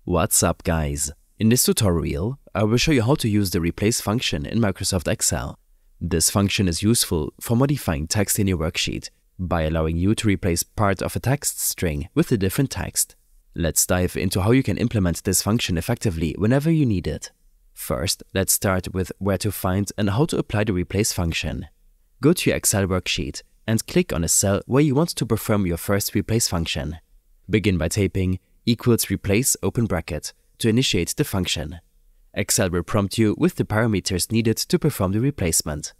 What's up, guys? In this tutorial, I will show you how to use the replace function in Microsoft Excel. This function is useful for modifying text in your worksheet by allowing you to replace part of a text string with a different text. Let's dive into how you can implement this function effectively whenever you need it. First, let's start with where to find and how to apply the replace function. Go to your Excel worksheet and click on a cell where you want to perform your first replace function. Begin by typing equals replace open bracket to initiate the function. Excel will prompt you with the parameters needed to perform the replacement.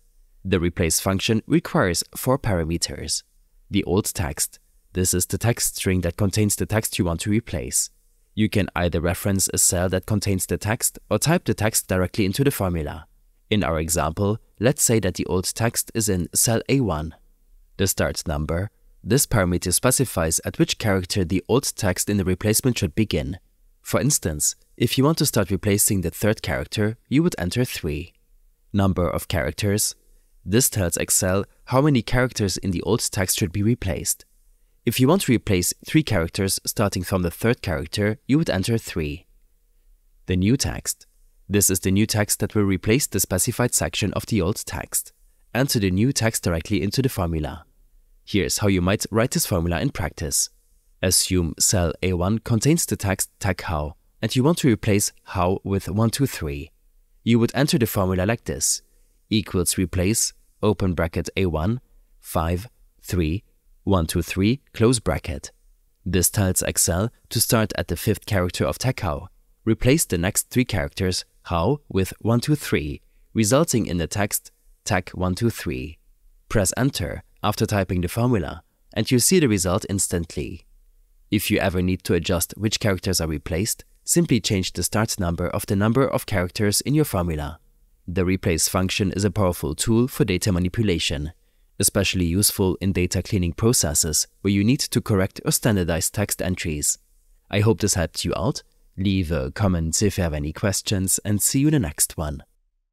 The replace function requires 4 parameters. The old text. This is the text string that contains the text you want to replace. You can either reference a cell that contains the text or type the text directly into the formula. In our example, let's say that the old text is in cell A1. The start number. This parameter specifies at which character the old text in the replacement should begin. For instance, if you want to start replacing the third character, you would enter 3. Number of characters. This tells Excel how many characters in the old text should be replaced. If you want to replace 3 characters starting from the third character, you would enter 3. The new text. This is the new text that will replace the specified section of the old text. Enter the new text directly into the formula. Here's how you might write this formula in practice. Assume cell A1 contains the text TechHow and you want to replace how with 123. You would enter the formula like this: equals replace open bracket A1 5 3 123 close bracket. This tells Excel to start at the 5th character of TechHow. Replace the next 3 characters how with 123, resulting in the text Tech123. Press enter after typing the formula, and you see the result instantly. If you ever need to adjust which characters are replaced, simply change the start number of the number of characters in your formula. The replace function is a powerful tool for data manipulation, especially useful in data cleaning processes where you need to correct or standardize text entries. I hope this helped you out. Leave a comment if you have any questions and see you in the next one.